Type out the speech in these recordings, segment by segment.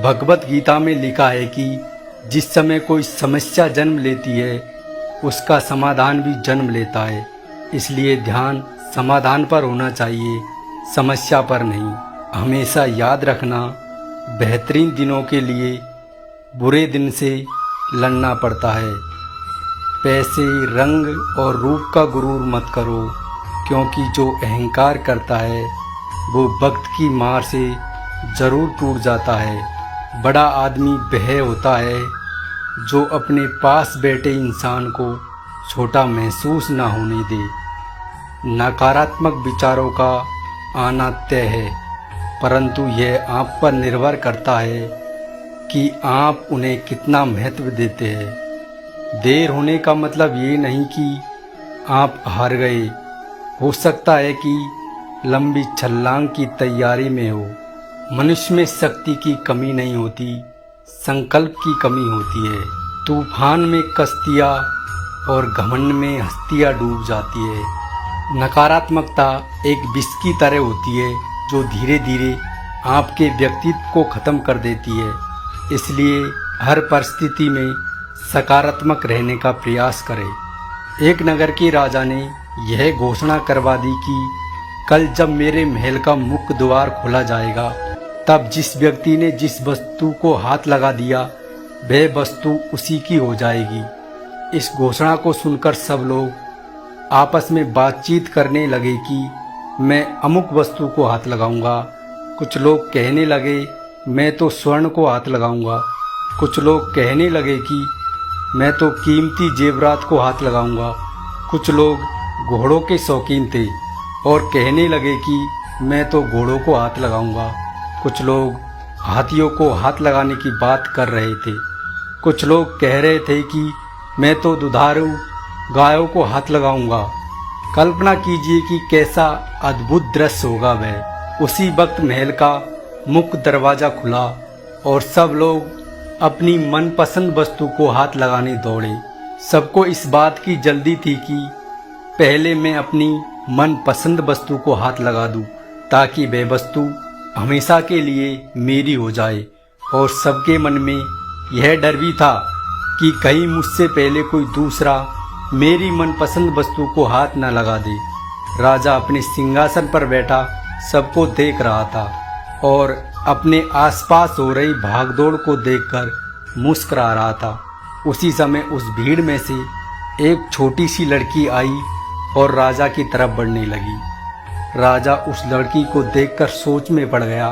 भगवत गीता में लिखा है कि जिस समय कोई समस्या जन्म लेती है उसका समाधान भी जन्म लेता है। इसलिए ध्यान समाधान पर होना चाहिए, समस्या पर नहीं। हमेशा याद रखना, बेहतरीन दिनों के लिए बुरे दिन से लड़ना पड़ता है। पैसे, रंग और रूप का गुरूर मत करो, क्योंकि जो अहंकार करता है वो वक्त की मार से ज़रूर टूट जाता है। बड़ा आदमी वह होता है जो अपने पास बैठे इंसान को छोटा महसूस ना होने दे। नकारात्मक विचारों का आना तय है, परंतु यह आप पर निर्भर करता है कि आप उन्हें कितना महत्व देते हैं। देर होने का मतलब ये नहीं कि आप हार गए। हो सकता है कि लंबी छलांग की तैयारी में हो। मनुष्य में शक्ति की कमी नहीं होती, संकल्प की कमी होती है। तूफान में कश्तियाँ और घमंड में हस्तियाँ डूब जाती है। नकारात्मकता एक विष की तरह होती है जो धीरे धीरे आपके व्यक्तित्व को ख़त्म कर देती है। इसलिए हर परिस्थिति में सकारात्मक रहने का प्रयास करें। एक नगर के राजा ने यह घोषणा करवा दी कि कल जब मेरे महल का मुख्य द्वार खोला जाएगा, तब जिस व्यक्ति ने जिस वस्तु को हाथ लगा दिया वह वस्तु उसी की हो जाएगी। इस घोषणा को सुनकर सब लोग आपस में बातचीत करने लगे कि मैं अमुक वस्तु को हाथ लगाऊंगा। कुछ लोग कहने लगे मैं तो स्वर्ण को हाथ लगाऊंगा। कुछ लोग कहने लगे कि मैं तो कीमती जेवरात को हाथ लगाऊंगा। कुछ लोग घोड़ों के शौकीन थे और कहने लगे कि मैं तो घोड़ों को हाथ लगाऊंगा। कुछ लोग हाथियों को हाथ लगाने की बात कर रहे थे। कुछ लोग कह रहे थे कि मैं तो दुधारू गायों को हाथ लगाऊंगा। कल्पना कीजिए कि कैसा अद्भुत दृश्य होगा वह। उसी वक्त महल का मुख्य दरवाज़ा खुला और सब लोग अपनी मनपसंद वस्तु को हाथ लगाने दौड़े। सबको इस बात की जल्दी थी कि पहले मैं अपनी मनपसंद वस्तु को हाथ लगा दूं, ताकि वह वस्तु हमेशा के लिए मेरी हो जाए। और सबके मन में यह डर भी था कि कहीं मुझसे पहले कोई दूसरा मेरी मनपसंद वस्तु को हाथ न लगा दे। राजा अपने सिंहासन पर बैठा सबको देख रहा था और अपने आसपास हो रही भागदौड़ को देखकर मुस्कुरा रहा था। उसी समय उस भीड़ में से एक छोटी सी लड़की आई और राजा की तरफ बढ़ने लगी। राजा उस लड़की को देखकर सोच में पड़ गया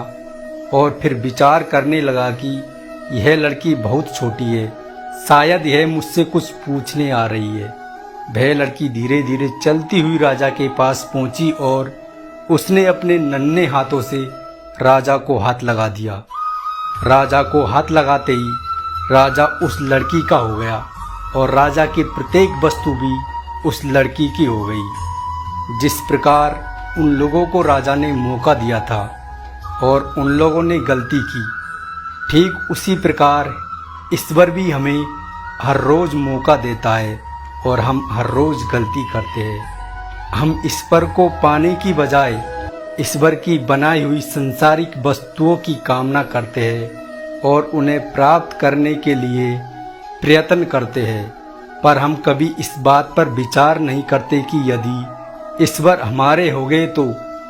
और फिर विचार करने लगा कि यह लड़की बहुत छोटी है, शायद यह मुझसे कुछ पूछने आ रही है। वह लड़की धीरे धीरे चलती हुई राजा के पास पहुंची और उसने अपने नन्हे हाथों से राजा को हाथ लगा दिया। राजा को हाथ लगाते ही राजा उस लड़की का हो गया और राजा की प्रत्येक वस्तु भी उस लड़की की हो गई। जिस प्रकार उन लोगों को राजा ने मौका दिया था और उन लोगों ने गलती की, ठीक उसी प्रकार ईश्वर भी हमें हर रोज़ मौका देता है और हम हर रोज़ गलती करते हैं। हम ईश्वर को पाने की बजाय ईश्वर की बनाई हुई संसारिक वस्तुओं की कामना करते हैं और उन्हें प्राप्त करने के लिए प्रयत्न करते हैं। पर हम कभी इस बात पर विचार नहीं करते कि यदि ईश्वर हमारे हो गए तो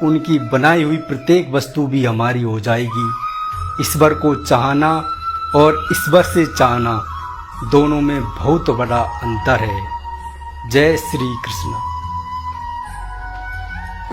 उनकी बनाई हुई प्रत्येक वस्तु भी हमारी हो जाएगी। ईश्वर को चाहना और ईश्वर से चाहना दोनों में बहुत बड़ा अंतर है। जय श्री कृष्ण।